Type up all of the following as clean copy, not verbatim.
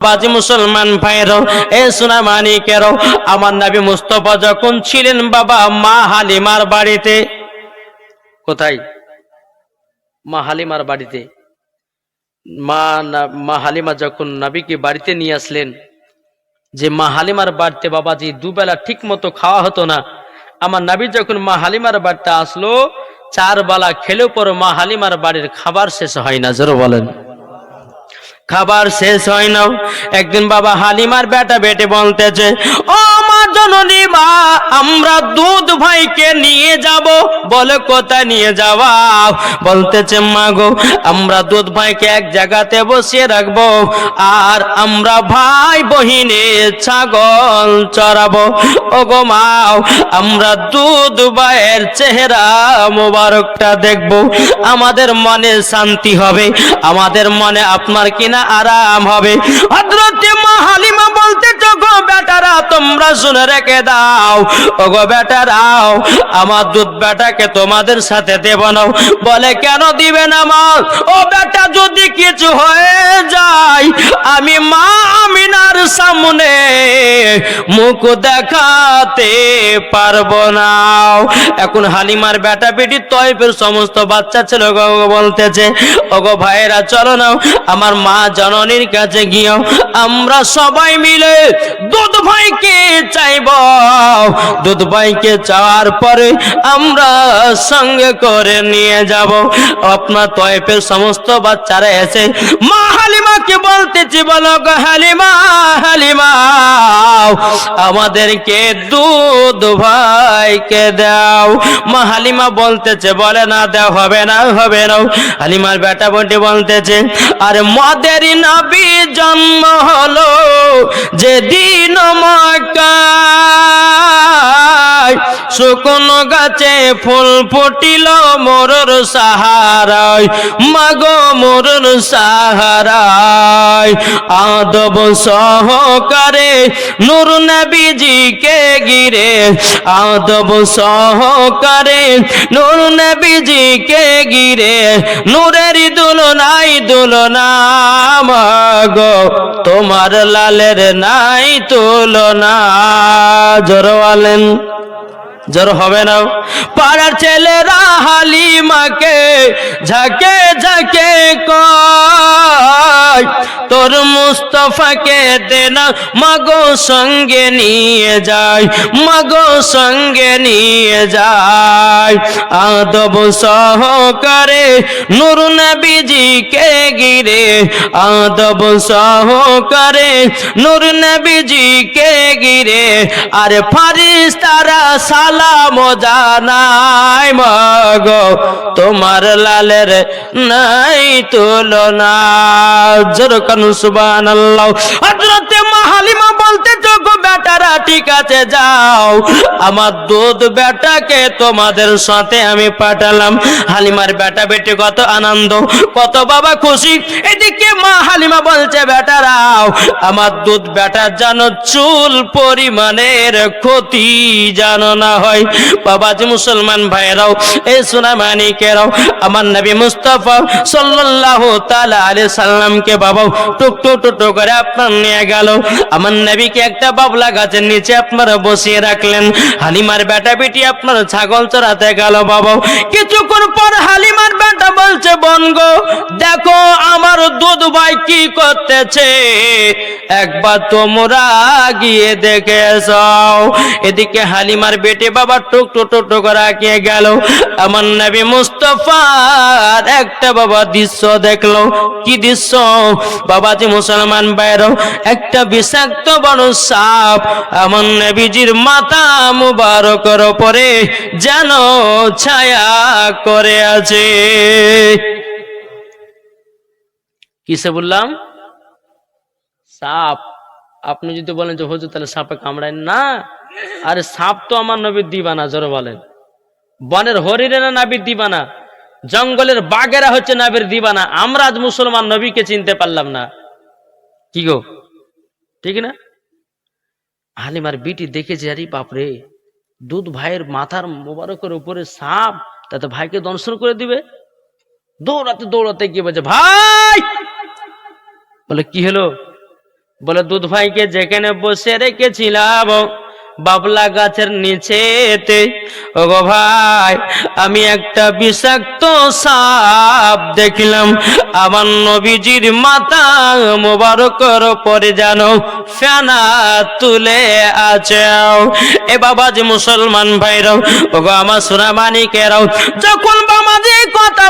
বাজি মুসলমান ভাইরাও, এ সোনা মানিকেরাও, আমার নবী মুস্তাফা যখন ছিলেন বাবা মা হালিমার বাড়িতে, কোথায়? মা হালিমার বাড়িতে। মা হালিমা যখন নবীকে বাড়িতে নিয়ে আসলেন, যে মা হালিমার বাড়িতে বাবাজি দুবেলা ঠিক মতো খাওয়া হতো না। আমার নবী যখন মা হালিমার বাড়িতে আসলো, 4 বেলা খেলেও পর মা হালিমার বাড়ির খাবার শেষ হয় না। জোরে বলেন, খাবার শেষ হয় না। একদিন বাবা হালিমার বেটা বেটে বলতেছে, ও মা জননী মা, আমরা দুধ ভাইকে নিয়ে যাব। বলে কোথায় নিয়ে যাওয়া? বলতেছে মা গো, আমরা দুধ ভাইকে এক জায়গাতে বসিয়ে রাখবো, আর আমরা ভাই বহিনে ছাগল চড়াবো। ও গো মা, আমরা দুধ ভাইয়ের চেহারা মোবারকটা দেখবো, আমাদের মনে শান্তি হবে, আমাদের মনে আপনার কিনা আরাম হবে। হযরত মা হালিমা বলতে, গো বেটারা তোমরা শুনে রেখে দাও, ও গো বেটারাও, আমার দুধ বেটাকে তোমাদের সাথে দেব না। বলে কেন দিবে না মা? ও বেটা যদি কিছু হয়ে যায়, আমি মা আমিনার সামনে মুখ দেখাতে পারবো না। এখন হালিমার বেটা বেটি তয়ফের সমস্ত বাচ্চা ছিল বলতেছে, ওগো ভাইরা চলো না, আমার মা জননীর কাছে গিয়ে আমরা সবাই মিলে দুধ ভাইকে চাইব। দুধ ভাইকে চাওয়ার পরে আমরা সঙ্গে করে নিয়ে যাব। আপনার তয়ফের সমস্ত বাচ্চারা এসে মা হালিমাকে বলতেছি, বলো গো হালিমা, হালিমা আমাদেরকে দুধ ভাইকে দাও। মা হালিমা বলতেছে, বলে না দেও, হবে না, হবে না। হালিমার বেটা বন্টি বলতেছে, আরে মদের নবী জন্ম হলো যেদিন মক্কায়, শুকনো গাছে ফুল ফুটিল মোরর সাহারায়, মাগো মোরর সাহারায়। আদব সহকারে নূর নবীজিকে গিরে, আদব সহকারে নূর নবীজিকে গিরে, নূরের দুলনাই দুলনা, মাগো তোমার লালের নাই তুলনা। জোরে বলেন, জোর হবে না? পাড়ার ছেলেরা হালিমাকে ঝাঁকে ঝাঁকে কয়, তোর মুস্তাফাকে দে না মাগো সঙ্গে নিয়ে যায়, মাগো সঙ্গে নিয়ে যায়। আদব সহকারে নূর নবীজিকে গিরে, আদব সহকারে নূর নবীজিকে গিরে, আরে ফারিস্তারা সালাম জানাই, মাগো তোমার লালের নাই তুলনা। জোরে কান সুবহানাল্লাহ। হযরত মা হালিমা বলতে, গো বেটারা ঠিক আছে যাও, আমার দুধ বেটাকে তোমাদের সাথে আমি পাঠালাম। হালিমার বেটা বেটি কত আনন্দ, কত বাবা খুশি। এদিকে মা হালিমা বলছে, বেটারাও, আমার দুধ বেটার যেন চুল পরিমাণের ক্ষতি জানো না হয়। বাবাজি মুসলমান ভাইরাও, এই সোনা মানিকেরাও, আমার নবী মুস্তাফা সাল্লাল্লাহু তাআলা আলাইহি সাল্লামকে বাবা টুকটু টুকটু করে আপনার নিয়ে গেল। আমার নবীকে একটা বাবলা গাছের নিচে আপনারা বসিয়ে রাখলেন। হালিমার বেটা বেটি আপনার ছাগল চড়াতে গেল বাবা। কিছুক্ষণ পর হালিমার বেটা বলছে, বোন গো দেখো আমার দুধ ভাই কি করতেছে, একবার তোমরা গিয়ে দেখে এসো। এদিকে হালিমার বেটে বাবা টুকটু টুকটু করে এগিয়ে গেল। আমার নবী মুস্তাফার একটা বাবা দৃশ্য দেখলো। কি দৃশ্য? বাবাজি মুসলমান বাইরে একটা বিষাক্ত বড় সাপ আমার নবীজির মাথা মুবারকের উপরে যেন ছায়া করে আছে। কিসে বললাম? সাপ। আপনি যদি বলেন যে হুজুর তাহলে সাপে কামড়ায় না, আরে সাপ তো আমার নবীর দিবানা। জোরে বলেন, বনের হরিণেরা নবীর দিবানা, জঙ্গলের বাঘেরা হচ্ছে নবীর দিবানা। আমরা আজ মুসলমান নবীকে চিনতে পারলাম না, কি গো ঠিক না? হালিমার বিটি দেখেছে, আরে বাপরে, দুধ ভাইয়ের মাথার মোবারকের উপরে সাপ, তাতে ভাইকে দংশন করে দিবে। দৌড়াতে দৌড়াতে গিয়ে বলছে, ভাই। বলে কি হলো? বলে দুধ ভাইকে যেখানে বসে রেখেছিলাম বাবলা গাছের নিচেতে, ওগো ভাই আমি একটা বিষাক্ত সাপ দেখলাম আমার নবীজির মাথা মোবারকের পরে যেন ফেনা তুলে আছে। এ বাবাজি মুসলমান ভাইরাও, ওগো আমার সোনা মানিকেরাও, যখন বাবাজি কথা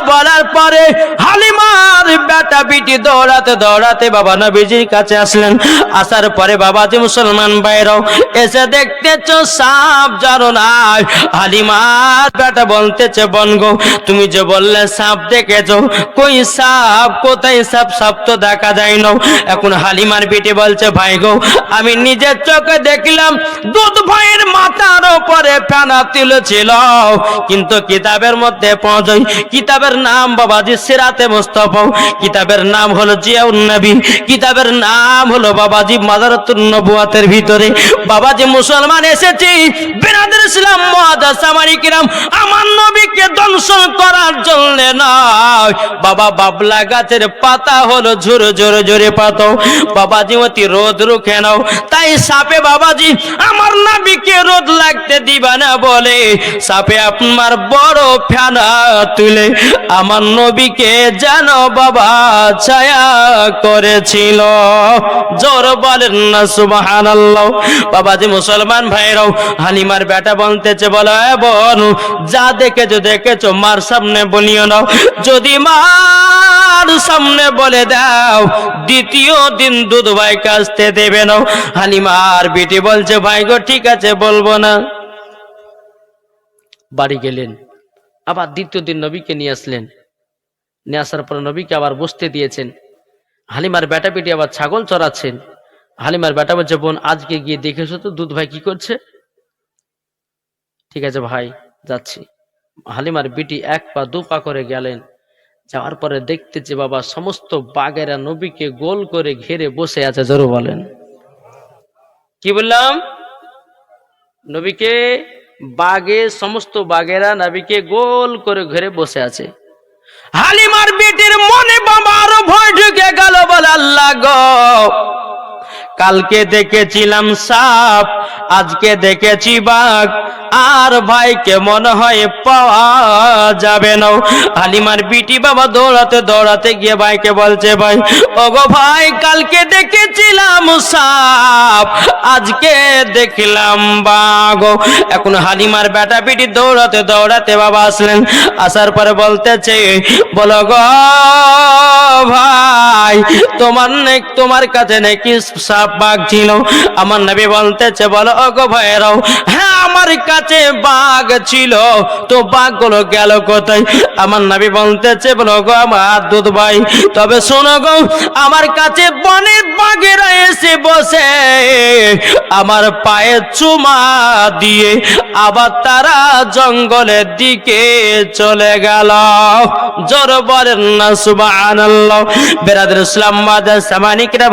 বলার পরে হালিমার বেটা বিটি দৌড়াতে দৌড়াতে বাবা নবীজির কাছে আসলেন। আসার পরে বাবাজি মুসলমান ভাইরাও এসে দেখতেছ সাপ জানো নাই। হালিমার বেটা বলতেছে বোন গো তুমি যে বললে সাপ দেখেছো, কই সাপ, কোথায় সাপ? সাপ তো দেখা যায় না। এখন হালিমার বেটি বলছে ভাই গো আমি নিজের চোখে দেখলাম দুধ ভাইয়ের মাথার উপরে ফেনা তুলেছিল, কিন্তু কিতাবের মধ্যে পাওয়া যায়, কিতাবের নাম বাবাজি সিরাতে মুস্তাফা, কিতাবের নাম হলো জিয়াউন নবী, কিতাবের নাম হলো বাবাজি মাদারাতুন নবুয়াতের ভিতরে বাবাজি মুসলমান এসেছি বিরাদর ইসলাম মুআদ্দাস সামারিকিরাম আমার নবীকে দংশন করার জন্য নয়। বাবা বাবলা গাছের পাতা হলো ঝুরে ঝুরে ঝুরে পাতা, বাবাজি অতি রোদ রুখে নাও, তাই সাপে বাবাজি আমার নবীকে রোদ লাগতে দিবা না বলে সাপে আপনার বড় ফেনা তুলে আমার নবীকে যেন বাবা ছায়া করেছিল। জোর বলেন না সুবহানাল্লাহ। বাবাজি মুসলমান ভাইরাও হালিমার বেটা বলতেছে বলো বোন যা দেখেছো মার সামনে বলিও না, যদি মার সামনে বলে দাও দ্বিতীয় দিন দুধ ভাই কাছতে দেবে না। হালিমার বেটি বলছে ভাই গো ঠিক আছে বলবো না। বাড়ি গেলেন, আবার দ্বিতীয় দিন নবীকে নিয়ে আসলেন, নিয়ে আসার পর নবীকে আবার বসতে দিয়েছেন। হালিমার বেটা বেটি আবার ছাগল চড়াচ্ছেন। হালিমার বেটা বলছে বোন আজকে গিয়ে দেখেছো তো দুধ ভাই কি করছে? ঠিক আছে ভাই যাচ্ছি। হালিমার বেটি এক পা দু পা করে গেলেন, যাওয়ার পরে দেখতেছে বাবা সমস্ত বাঘেরা নবীকে গোল করে ঘিরে বসে আছে। জোরে বলেন কি বললাম? নবীকে বাঘে সমস্ত বাঘেরা নবীকে গোল করে ঘিরে বসে আছে। হালিমার বেটির মনে বাবা আরো ভয় ঢুকে গেল, বলে আল্লাহ গো কালকে দেখেছিলাম সাপ, আজকে দেখেছি বাঘ, আর ভাইকে মনে হয় পাওয়া যাবে না। হালিমার বিটি বাবা দৌড়াতে দৌড়াতে গিয়ে ভাইকে বলছে ভাই ওগো ভাই কালকে দেখেছিলাম সাপ, আজকে দেখলাম বাঘ। এখন হালিমার বেটা বিটি দৌড়াতে দৌড়াতে বাবা আসলেন। আসার পরে বলতেছে বলো গো ভাই তোমার কাছে নাকি সাপ বাঘ ছিল? আমার নবী বলতেছে বলো ওগো ভাইরাও হ্যাঁ আমার কাছে বাঘ ছিল, তো বাঘগুলো গেল কোথায়? আমার নবী বলতেছে বলো গো আমার দুধ ভাই তবে শোনো গো আমার কাছে বনের বাঘেরা এসে বসে আমার পায়ে চুমা দিয়ে আবার তারা জঙ্গলের দিকে চলে গেল। জোর বলেন না সুবহানাল্লাহ। বিরাদর ইসলাম মুআদ্দাস সামানিকরা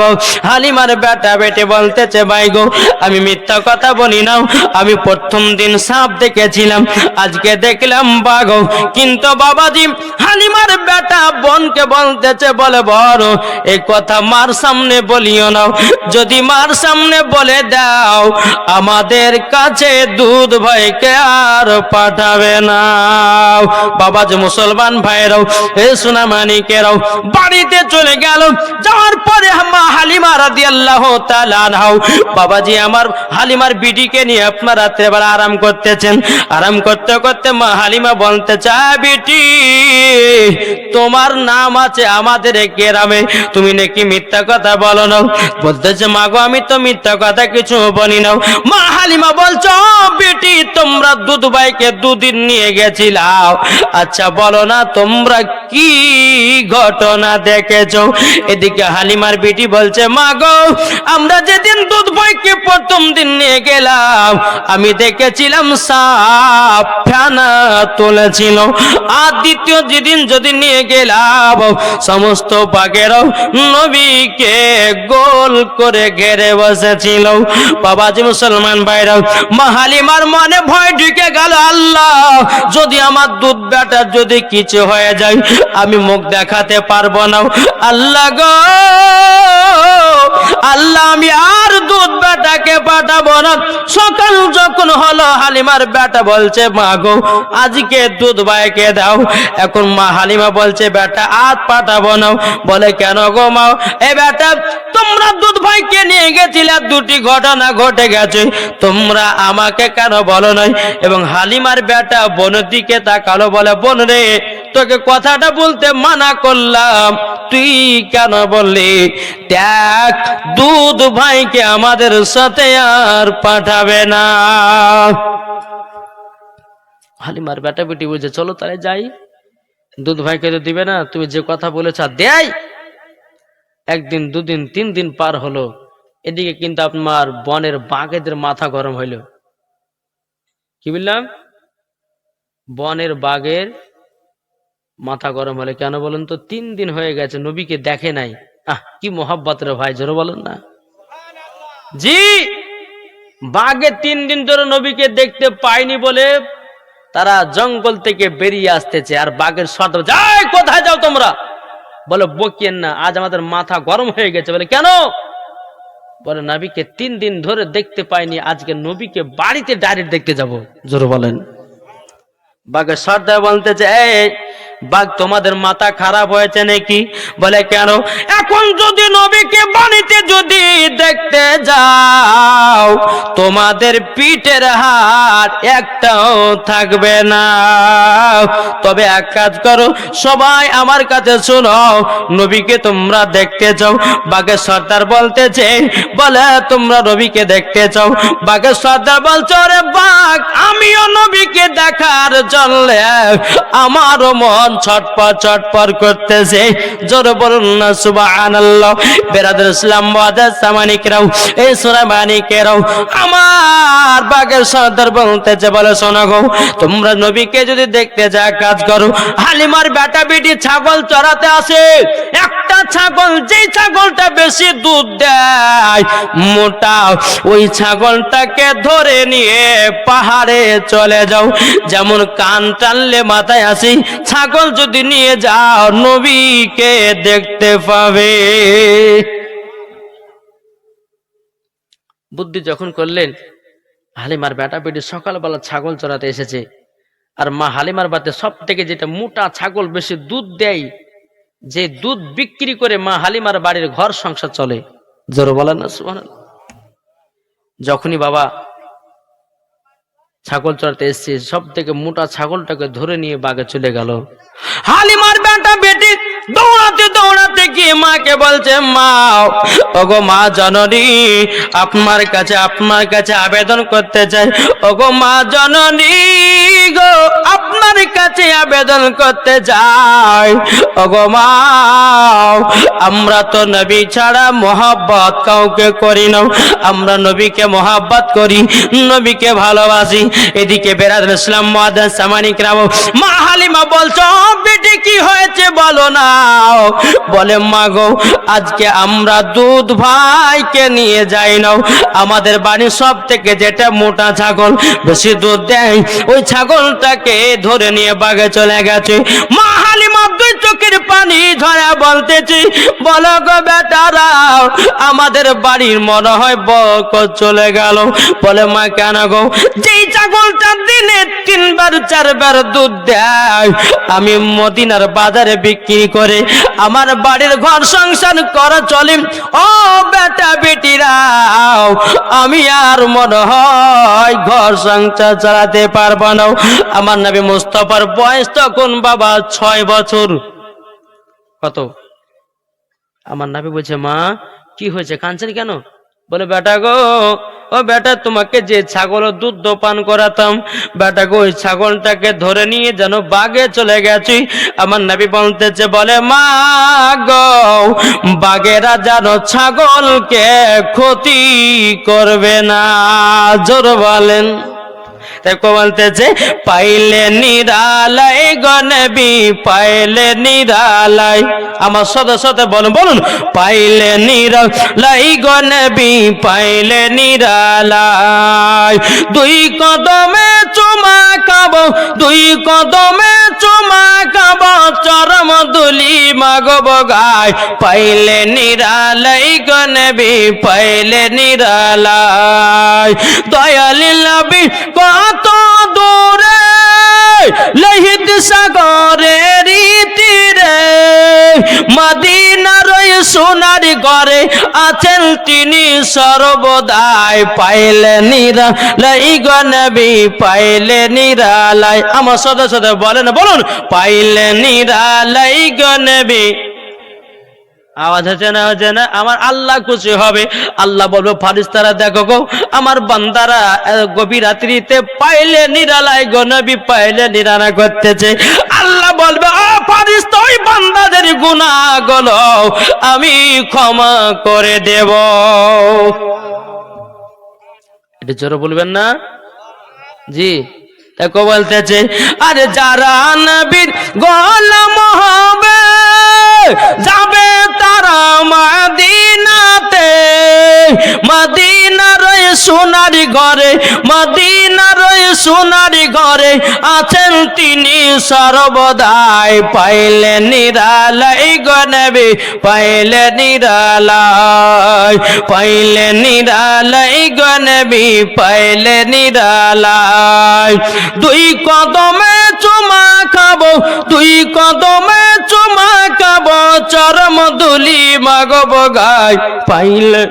হালিমার বেটা বেটে বলতেছে ভাই গো আমি মিথ্যা কথা বলি না, আমি প্রথম দিন সাপ দেখেছিলাম, আজকে দেখলাম বাঘ। কিন্তু বাবাজি হালিমার বেটা বোনকে বলতেছে বলে বড় এই কথা মার সামনে বলিও না, যদি মার সামনে বলে দাও আমাদের কাছে দুধ ভাইকে আর পাঠাবে না। বাবাজি মুসলমান ভাইরাও এ সোনা মানিকেরাও বাড়িতে চলে গেল। যাওয়ার পরে হালিমা রাদিয়াল্লাহু তাআলা আনহা বাবাজি আমার হালিমার বিটিকে নিয়ে আপনার রাত্রে বেলা আরাম করতেছেন। আরাম করতে করতে মা হালিমা বলতে চায় বিটি তোমার নাম আছে আমাদের গ্রামে, তুমি নাকি মিথ্যা কথা বলো না? বলতেছে মা গো আমি তো মিথ্যা কথা কিছু বলি না। মা হালিমা বলছো বেটি তোমরা দুধ ভাইকে দুদিন নিয়ে গেছিলাম, আচ্ছা বলো না তোমরা কি ঘটনা দেখেছো? এদিকে হালিমার বেটি বলছে মা গো আমরা যেদিন দুধ ভাইকে প্রথম দিন নিয়ে গেলাম আমি দেখেছিলাম সাপ ফেনা তুলেছিল। আর দ্বিতীয় যেদিন যদি নিয়ে গেলাম সমস্ত বাঘেরাও নবীকে গোল করে ঘেরে বসেছিল। বাবাজি মুসলমান ভাইরা, মা হালিমার মনে ভয় ঢুকে গেল, আল্লাহ যদি আমার দুধ বেটার যদি কিছু হয়ে যায় আমি মুখ দেখাতে পারবো না। আল্লাহ গো আল্লাহ, আমি আর দুধ বেটাকে পাঠাবো না। সকাল যখন হলো হালিমার বেটা বলছে, মা গো আজকে দুধ ভাইকে দাও। এখন মা হালিমা বলছে, বেটা আর পাঠাবো না। বলে কেন গো মা? এ বেটা, তোমরা দুধ ভাইকে নিয়ে গেছিলে, দুটি ঘটনা ঘটে গেছে, তোমরা আমাকে কেন বলো নাই? এবং হালিমার বেটা বোনের দিকে তাকালো, বলে বোন রে, তোকে কথাটা বলতে মানা করলাম, তুই কেন বললি? দেখ, দুধ ভাইকে আমাদের সাথে আর পাঠাবে না। হালিমার বেটা বেটি বলছে, চলো তাহলে যাই, দুধ ভাইকে তো দিবে না, তুমি যে কথা বলেছ দেয়। একদিন দুদিন তিন দিন পার হলো, এদিকে কিন্তু আপনার বনের বাঘেদের মাথা গরম হইল। কি বললাম? বনের বাঘের মাথা গরম হলে কেন বলেন তো? 3 দিন হয়ে গেছে নবীকে দেখে নাই। কি মোহাব্বত রে ভাই, জোরে বলেন না। জি, বাঘে 3 দিন ধরে নবীকে দেখতে পায়নি বলে তারা জঙ্গল থেকে বেরিয়ে আসতেছে। আর বাঘের সর্দার, যাই কোথায় যাও তোমরা? বলে বকিয়েন না, আজ আমাদের মাথা গরম হয়ে গেছে। বলে কেন? বলে নবীকে 3 দিন ধরে দেখতে পাইনি, আজকে নবীকে বাড়িতে ডাইরেক্ট দেখতে যাব। জোরে বলেন। বাঘের সর্দার বলতেছে, এই বাঘ, তোমাদের মাথা খারাপ হয়েছে নাকি? বলে কেন? এখন যদি নবীকে বাড়িতে যদি দেখতে যাও তোমাদের পিঠের হাড় একটাও থাকবে না। তবে এক কাজ করো, সবাই আমার কাছে শোনো, নবীকে তোমরা দেখতে চাও? বাঘের সর্দার বলতেছে, বলে তোমরা নবীকে দেখতে চাও? বাঘের সর্দার বলছে, রে বাঘ, আমিও নবীকে দেখার জন্য আমারও মন ছটপট ছটপট করতেছে। জোরে বলুন না সুবহানাল্লাহ। বেরাদর ইসলাম ওয়াদাস সামানিকরাও, এই সূরা মানিকেরাও, আমার বাঘের সর্দার বলতেছে, বলে শোনো গো, তোমরা নবীকে যদি দেখতে যা কাজ করো, হালিমার বেটা বেটি ছাগল চড়াতে আসে, একটা ছাগল, যেই ছাগলটা বেশি দুধ দেয় মোটা, ওই ছাগলটাকে ধরে নিয়ে পাহাড়ে চলে যাও। যেমন কান টানলে মাথায় আসি, ছাগল যদি নিয়ে যাও নবীকে দেখতে পাবে। বুদ্ধি যখন করলেন, হালিমার বেটা বেটি সকালবেলা ছাগল চড়াতে এসেছে, আর মা হালিমার বাতে সব থেকে যেটা মোটা ছাগল বেশি দুধ দেয়, যে দুধ বিক্রি করে মা হালিমার বাড়ির ঘর সংসার চলে। জোরে বলেন না সুবহানাল্লাহ। যখনই বাবা ছাগল চড়াতে এসছে, সব থেকে মোটা ছাগলটাকে ধরে নিয়ে বাগে চলে গেল। হালিমার বেটা বেটি দৌড়াতে দৌড়াতে গিয়ে মাকে বলছে, মা, ওগো মা জননী, আপনার কাছে আবেদন করতে চাই। ওগো মা জননী গো, আপনার কাছে আবেদন করতে চাই। ওগো মা, আমরা তো নবী ছাড়া মোহাব্বত কাউকে করি না, আমরা নবীকে মোহাব্বত করি, নবীকে ভালোবাসি। এদিকে বেরাদর ইসলাম ওয়াদাস সামানিকরাও, মা হালিমা বলছো, বেটি কি হয়েছে বলো না। বলে, মা গো, আজকে আমরা দুধ ভাইকে নিয়ে যাই না, আমাদের বাড়ির সব থেকে যেটা মোটা ছাগল বেশি দুধ দেয়, ওই ছাগলটাকে ধরে নিয়ে বাগে চলে গেছে। মা হালিমা দুই চোখের পানি ঝরা বলতেছি, বলো গো বেটারা, আমাদের বাড়ির মনে হয় বরকত চলে গেল। বলে, মা কেন গো? যেই ছাগলটা দিনে 3 বার 4 বার দুধ দেয়, আমি মদিনার বাজারে বিক্রি করে আমার বাড়ির ঘর সংসার করা চলে। ও বেটা বেটিরাও, আমি আর মনে হয় ঘর সংসার চালাতে পারবো না। আমার নবী মুস্তাফার বয়স তখন বাবা 6 বছর। কত? আমার নবী বলছে, মা কি হয়েছে, কাঁদছেন কেন? বলে, বেটা গো, ও বেটা তোমাকে যে ছাগলের দুধ পান করাতাম বেটাকে ওই ছাগলটাকে ধরে নিয়ে যেন বাগে চলে গেছি। আমার নবী বলতেছে বলে মা গো বাগেরা যেন ছাগলকে ক্ষতি করবে না। জোর বলেন। দেখো বলতেছে পাইলে নিরালাই গনবি পাইলে নিরালাই। আমার সাথে সাথে বলুন বলুন পাইলে নিরালাই গনবি পাইলে নিরালাই। দুই কদমে চুমা খাবো দুই কদমে চুমা খাবো চরম দুলি মাগব গায়। পাইলে নিরালাই গনবি পাইলে নিরালাই। দয়ালি নবী কত দূরে লোহিত সাগরের তীরে মদিনার সোনার ঘরে আছেন তিনি সর্বদাই। পাইলে নিরালাই গো নবী পাইলে নিরালাই। আমার সাথে সাথে বলেন বলুন পাইলে নিরালাই গো নবী। আওয়াজ হচ্ছে না হচ্ছে না? আমার আল্লাহ খুশি হবে। আল্লাহ বলবো ফারিস্তারা দেখো গো আমার বান্দারা গভীর রাত্রিতে পাইলে নিরালাই গো নবী পাইলে নিরালা করতেছে। আল্লাহ বলবে ও ফারিস্তা ওই বান্দাদের গুনাহগুলো আমি ক্ষমা করে দেব। এটা জোরে বলবেন না? জি। দেখো বলতেছে আরে যারা নবীর গোলাম হবে যাবে তারা মদিনাতে। মদিনার সোনার ঘরে মদিনার সোনার ঘরে আছেন তিনি সর্বদাই। পাইলে নিরালাই গো নবী পাইলে নিরালাই পাইলে নিরালাই গো নবী পাইলে নিরালাই। দুই কদমে চুমা খাবো দুই কদমে চুমা খাবো চরম দুলি মাগব গায়। পাইলে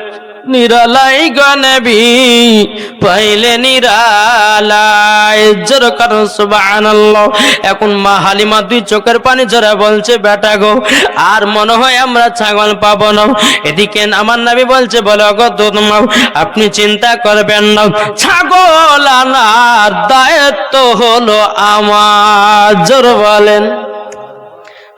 নিরালাই গো নবী পাইলে নিরালাই। জোরে কারণ সুবহানাল্লাহ। এখন মা হালিমা দুই চোখের পানি ঝরে বলছে বেটা গো আর মনে হয় আমরা ছাগল পাবো না। এদিকে আমার নবী বলছে বলো গো দুধমাও আপনি চিন্তা করবেন না ছাগল আনার দায়িত্ব হলো আমার। জোরে বলেন।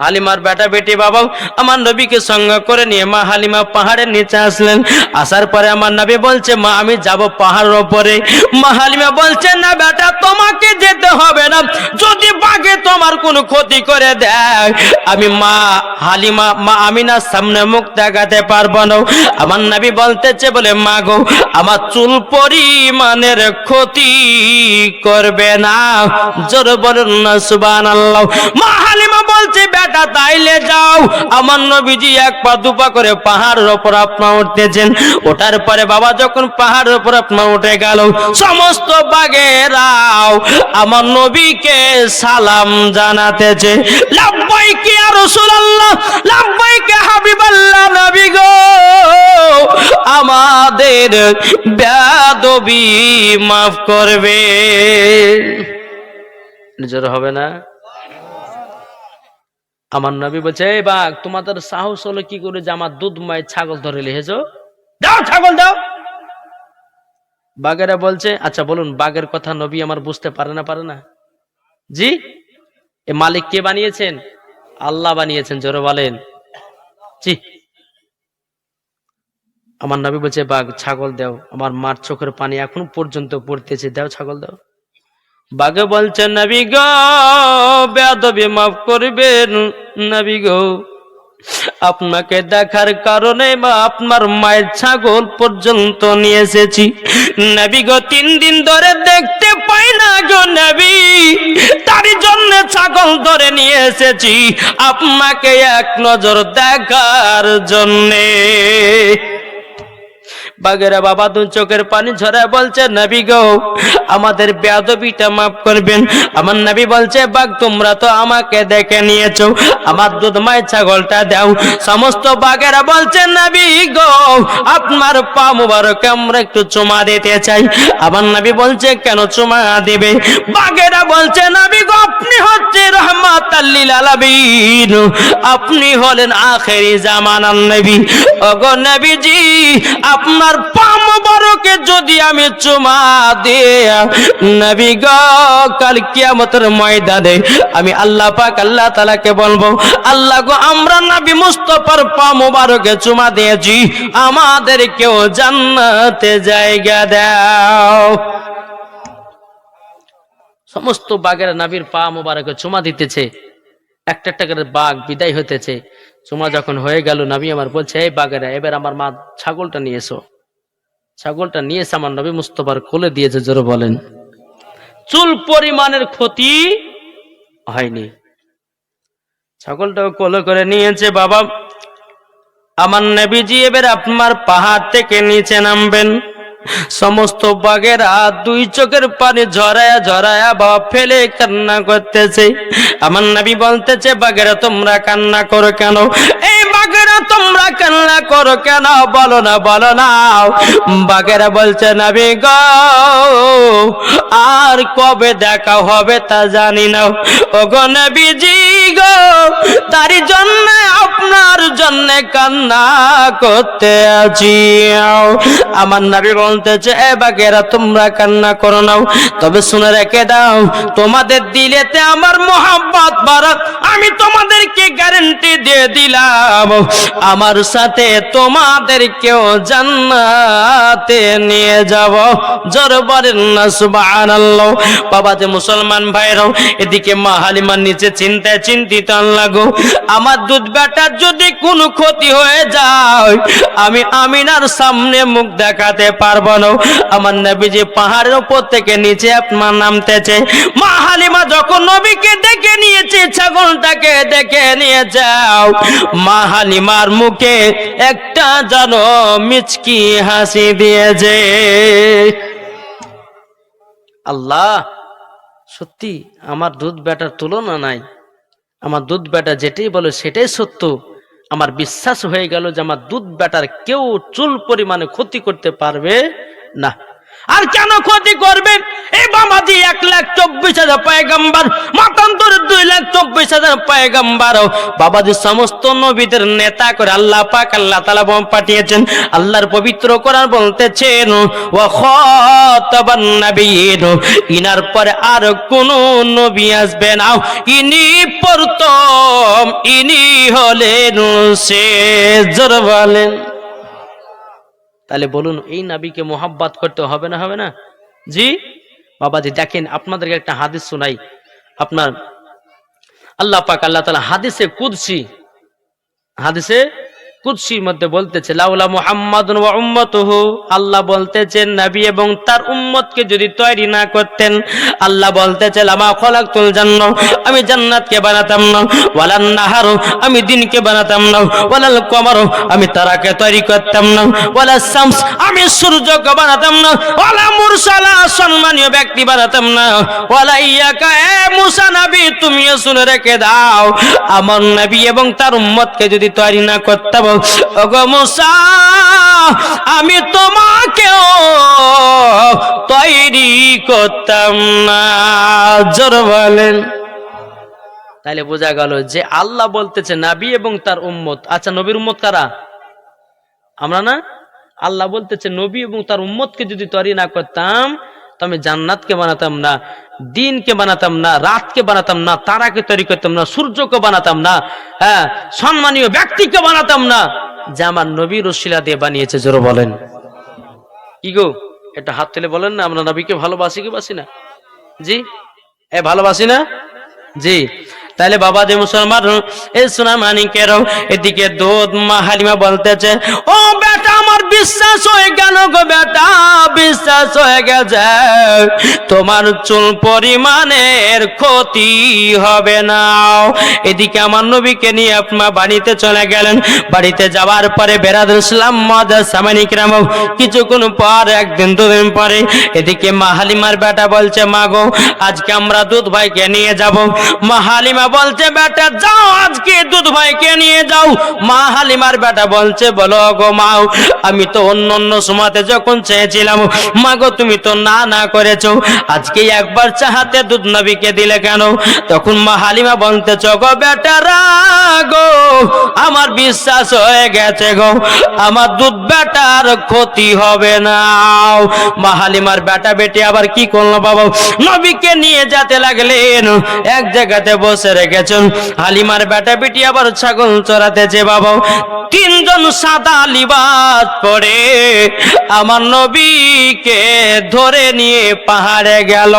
হালিমার বেটা বেটি বাবা আমার নবীকে সঙ্গে করে নিয়ে মা হালিমা পাহাড়ের নিচে আসলেন। আসার পরে আমার নবী বলছে মা আমি যাব পাহাড়ের উপরে। মা হালিমা বলছে না বেটা তোমাকে যেতে হবে না, যদি বাঘে তোমার কোনো ক্ষতি করে দেয় আমি মা হালিমা মা আমিনার সামনে মুখ দেখাতে পারবো না। আমার নবী বলতেছে বলে মা গো আমার চুল পরিমাণের ক্ষতি করবে না। জোরে বলুন না সুবহানাল্লাহ। মা হালিমা বলছে বেটা তাইলে যাও। আমার নবীজি এক পা দুপা করে পাহাড়ের উপর আপনা উঠতেছেন। ওঠার পরে বাবা যখন পাহাড়ের উপর আপনা উঠে গেল সমস্ত বাঘেরাও আমার নবীকে সালাম জানাতেছে লাব্বাইক ইয়া রাসূলুল্লাহ লাব্বাইক হাবিবাল্লাহ। নবী গো আমাদের বেয়াদবি মাফ করবে। নিজের হবে না? আমার নবী বলছে এই বাঘ তোমাদের সাহস হলো কি করে যে আমার দুধ মায় ছাগল ধরে লিখেছো? দাও ছাগল দাও। বাঘেরা বলছে আচ্ছা বলুন বাঘের কথা নবী আমার বুঝতে পারে না? জি। এ মালিক কে বানিয়েছেন? আল্লাহ বানিয়েছেন। জোরে বলেন জি। আমার নবী বলছে বাঘ ছাগল দাও। আমার মার চোখের পানি এখন পর্যন্ত পড়তেছে, দাও ছাগল দাও। বাঘে বলছে নবী গো বেয়াদবি মাফ করবেন। নবী গো আপনাকে দেখার কারণে বা আপনার মায়ের ছাগল পর্যন্ত নিয়ে এসেছি। নবী গো 3 দিন ধরে দেখতে পাই না গো নবী, তারই জন্য ছাগল ধরে নিয়ে এসেছি আপনাকে এক নজর দেখার জন্যে। বাঘেরা বাবা দু চোখের পানি ঝরায় বলছে নবী গো আমাদের বেয়াদবিটা মাফ করবেন। আমার নবী বলছে বাঘ তোমরা তো আমাকে দেখে নিয়েছো, আমার দুধময় ছাগলটা দাও। সমস্ত বাঘেরা বলছে নবী গো আপনার পা মুবারক আমরা একটু চুমা দিতে চাই। আমার নবী বলছে কেন চুমা দেবে? বাঘেরা বলছে নবী গো আপনি হচ্ছে রাহমাতাল লিল আলামিন, আপনি হলেন আখেরি জামানার নবী। ওগো নবীজি আপনার পা মুবারকে যদি আমি চুমা দিয়ে নবী গো কাল কিয়ামতের ময়দানে আমি আল্লাহ পাক আল্লাহ তাআলাকে বলবো, আল্লাহ গো আমরা নবী মুস্তাফার পা মুবারকে চুমা দিয়েছি, আমাদেরকেও জান্নাতে জায়গা দাও। সমস্ত বাঘের নবীর পা মুবারকে চুমা দিতেছে, একটা একটা করে বাঘ বিদায় হতেছে। চুমা যখন হয়ে গেল, নবী আমার বলছে, এই বাঘেরা এবার আমার মা ছাগলটা নিয়ে এসো। ছাগলটা নিয়ে এসে আমার নবী মুস্তাফার কোলে দিয়েছে। জোরে বলেন, চুল পরিমাণের ক্ষতি হয়নি। ছাগলটাও কোলে করে নিয়েছে। বাবা আমার নবীজি এবার আপনার পাহাড় থেকে নিচে নামবেন। সমস্ত বাঘেরা দুই চোখের পানি ঝরায়া ঝরায়া বাবা ফেলে কান্না করতেছে। আমার নবী বলতেছে, বাঘেরা তোমরা কান্না করো কেন? এই বাঘেরা তোমরা কান্না করো কেন? বলো না, বলো না। বাঘেরা বলছে, নবী গো আর কবে দেখা হবে তা জানি না। ওগো নবীজি গো, তারই জন্য আপনার জন্য কান্না করতে আছি। আমার নবী বলতেছে, এ বাঘেরা তোমরা কান্না করো না, তবে শুনে রেখে দাও, তোমাদের দিলেতে আমার মোহাব্বত বাড়াক। আমি তোমাদেরকে গ্যারান্টি দিয়ে দিলাম, আমার সাথে তোমাদেরকেও জান্নাতে নিয়ে যাব। জোরে বলেন না সুবহানাল্লাহ। বাবা যে মুসলমান ভাইরাও, এদিকে মা হালিমার নিচে চিন্তায় চিন্তিত লাগো, আমার দুধ বেটার যদি কোনো ক্ষতি হয়ে যায় আমি আমিনার সামনে মুখ দেখাতে পারবো না। আমার নবীজি পাহাড়ের উপর থেকে নিচে আপনার নামতেছে। মা হালিমা যখন নবীকে দেখে নিয়েছে, ছাগলটাকে দেখে নিয়ে যাও, মা হালিমার মুখে একটা যেন মিচকি হাসি দিয়েছে। আল্লাহ, সত্যি আমার দুধ বেটার তুলনা নাই। আমার দুধ বেটা যেটাই বলে সেটাই সত্য। আমার বিশ্বাস হয়ে গেল যে আমার দুধ বেটার কেউ চুল পরিমাণে ক্ষতি করতে পারবে না। আর কেন ক্ষতি করবে? এই বাবাজি 1,24,000 পয়গম্বর, মতান্তর 2,24,000 পয়গম্বর, বাবাজি সমস্ত নবীদের নেতা করে আল্লাহ পাক আল্লাহ তাআলা পাঠিয়েছেন। আল্লাহর পবিত্র কোরআন বলতেছেন, ওয়া খাতাবান নাবিয়্যিন, ইনার পরে আর কোন নবী আসবে না, ইনি প্রথম, ইনি হলেন শেষ। জোরে বলেন। তাহলে বলুন, এই নবীকে মোহাব্বত করতে হবে না, হবে না? জি বাবাজি, দেখেন আপনাদেরকে একটা হাদিস শোনাই। আপনার আল্লাহ পাক আল্লাহ তাআলা হাদিসে কুদসির মধ্যে বলতেছে, লাউলা মুহাম্মাদুন ওয়া উম্মাতুহু, আল্লাহ বলতেছেন নবী এবং তার উম্মতকে যদি তৈরি না করতেন, আল্লাহ বলতেছে লামা খলাকতুল জান্নাহ, আমি জান্নাতকে বানাতাম না, ওয়ালান নাহারু, আমি দিনকে বানাতাম না, ওয়ালাল কমারু, আমি তারাকে তৈরি করতাম না, ওয়ালাস শামস, আমি সূর্যকে বানাতাম না, ওয়ালা মুরসালা, সম্মানীয় ব্যক্তি বানাতাম না, ওয়ালা ইয়াকা, এ মুসা নবী তুমিও শুনে রেখে দাও, আমার নবী এবং তার উম্মতকে যদি তৈরি না করতাম, ওগো মুসা আমি তোমাকেও তৈরি করতাম না। জোরে বলেন। তাইলে বোঝা গেল যে আল্লাহ বলতেছে নবী এবং তার উম্মত। আচ্ছা, নবীর উম্মত কারা? আমরা না? আল্লাহ বলতেছে নবী এবং তার উম্মতকে যদি তৈরি না করতাম তো আমি জান্নাতকে বানাতাম না, দিনকে বানাতাম না, রাতকে বানাতাম না, তারাকে তৈরি করতাম না, সূর্যকে বানাতাম না, হ্যাঁ সম্মানীয় ব্যক্তিকে বানাতাম না, যে আমার নবীর ওসিলা দিয়ে বানিয়েছে। জোরে বলেন। কি গো, এটা হাত তুলে বলেন না, আমরা নবীকে ভালোবাসি কি বাসি না? জি ভালোবাসি না? জি। তাহলে বাবা যে মুসলমান, এই সোনা মানিকেরও, এদিকে দুধ মা হালিমা বলতেছে, ও বেটা আমার বিশ্বাস হয়ে গেল গো বেটা, বিশ্বাস হয়ে গেছে, তোমার চুল পরিমাণের ক্ষতি হবে না। এদিকে আমার নবীকে নিয়ে আপনার বাড়িতে চলে গেলেন। বাড়িতে যাওয়ার পরে বেরাদুল ইসলাম মাদার সামানিকরাম, কিছুক্ষণ পর, একদিন দুদিন পরে, এদিকে মা হালিমার বেটা বলছে, মা গো আজকে আমরা দুধ ভাইকে নিয়ে যাব। মা হালিমা বলছে, বেটা যাও আজকে দুধ ভাইকে নিয়ে যাও। মা হালিমার বেটা বলছে, বলো গো মা, আমি তো অন্য অন্য সময় খাওয়াতে যখন চেয়েছিলাম, মাগো তুমি তো না না করেছো, আজকে একবার চাহাতে দুধ নবীকে দিলে কেন? তখন মা হালিমা বলতেছ, গো বেটারা গো, আমার বিশ্বাস হয়ে গেছে গো, আমার দুধ বেটার ক্ষতি হবে না। মা হালিমার বেটা বেটি আবার কি করলো বাবা, নবীকে নিয়ে যেতে লাগলেন, এক জায়গাতে বসে রেখেছেন। হালিমার বেটা বেটি আবার ছাগল চড়াতেছে বাবা। তিনজন সাদা লিবাস পরে আমার নবীকে ধরে নিয়ে পাহাড়ে গেল।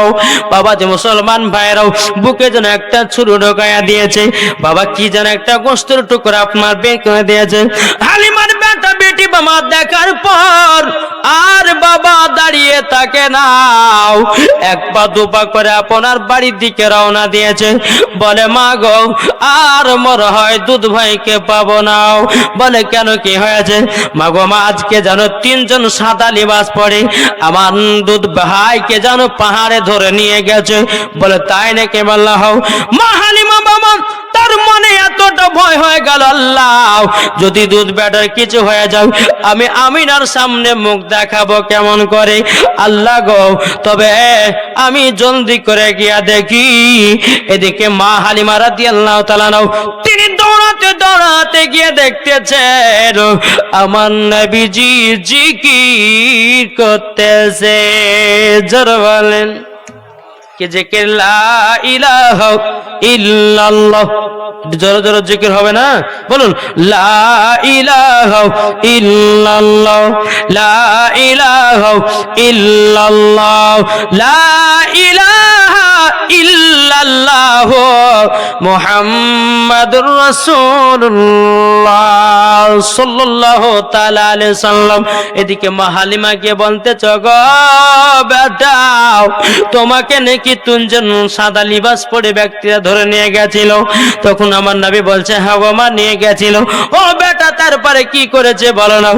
বাবা যে মুসলমান ভাইরাও, বুকে যেন একটা ছুরি ঢোকায়া দিয়েছে বাবা, কি যেন একটা গোস্তের টুকরা আপনার বের করে দিয়েছে। হালিমার বেটা বেটি বাবা দেখার পর আর বাবা দাঁড়িয়ে থাকে নাও, এক পা দুপা করে আপনার বাড়ির দিকে রওনা দিয়েছে। বলে মা গো, আর মর হয় দুধ ভাইকে পাবো নাও। বলে কেন, কি হয়েছে? মা গো মা, আজকে যেন তিনজন সাদা লিবাস পরে আমার দুধ ভাইকে যেন পাহাড়ে ধরে নিয়ে গেছে। বলে তাই নাকি? বললা হও। মা হালিমা বাবা তার মনে এতটা ভয় হয়ে গেল, আল্লাহ যদি দুধ বেটার কিছু হয়ে যায়, আমি আমিনার সামনে মুখ দেখাবো কেমন করে? আল্লাহ গো, তবে আমি জলদি করে গিয়া দেখি। এদিকে মা হালিমা রাদিয়াল্লাহু তাআলা তিনি দৌড়াতে দৌড়াতে গিয়ে দেখতেছেন আমার নবীজি জিকির করতেছে। জোরে বলেন কে জিকির, লা ইলাহা ইল্লাল্লাহ। জোরে জোরে জিকির হবে না? বলুন, লা ইলাহা ইল্লাল্লাহ, লা ইলাহা ইল্লাল্লাহ, লা ইলাহা ইল্লাল্লাহ, মুহাম্মাদুর রাসূলুল্লাহ সাল্লাল্লাহু তাআলা আলাইহি সাল্লাম। এদিকে মা হালিমা কে বলতেছ, গো বেটা, তোমাকে নাকি তিনজন সাদা লিবাস পরে ব্যক্তিরা ধরে নিয়ে গেছিল। তখন আমার নবী বলছে, হ্যাঁ গো মা, নিয়ে গেছিল। ও বেটা, তারপরে কি করেছে বলো না?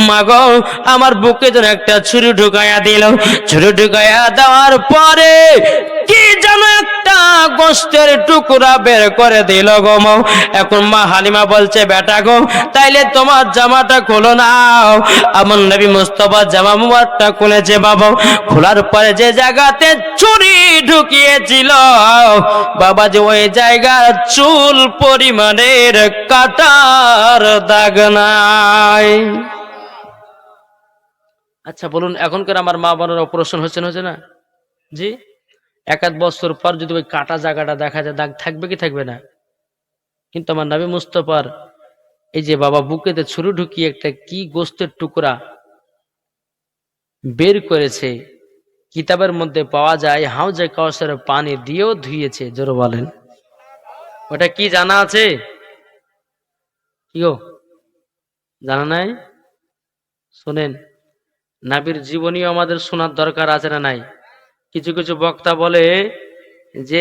মা গো, আমার বুকে যেন একটা ছুরি ঢুকাইয়া দিল। ছুরি ঢুকাইয়া দেওয়ার পরে কি যেন একটা গোস্তের টুকরা বের করে দিল গো মা। এখন মা হালিমা বলছে, বেটা গো, তাইলে তোমার জামাটা খোলো নাও। আমার নবী মুস্তাফা জামা মুবারকটা খুলেছে বাবা। খোলার পরে যে জায়গাতে ছুরি ঢুকিয়েছিল বাবা, যে ওই জায়গা চুল পরিমাণের কাটার দাগ নাই। আচ্ছা বলুন, এখনকার আমার মা বোনের অপারেশন হচ্ছে না? জি, এক আধ বছর পর যদি ওই কাটা জায়গাটা দেখা যায়, দাগ থাকবে কি থাকবে না? কিন্তু আমার নবী মুস্তাফার এই যে বাবা বুকেতে ছুরি ঢুকিয়ে একটা কি গোস্তের টুকরা বের করেছে, কিতাবের মধ্যে পাওয়া যায় হাউজে কাউসারের পানি দিয়েও ধুইয়েছে। জোরে বলেন, ওটা কি জানা আছে? কি গো, জানা নাই? শোনেন, নবীর জীবনীও আমাদের শোনার দরকার আছে না নাই? কিছু কিছু বক্তা বলে যে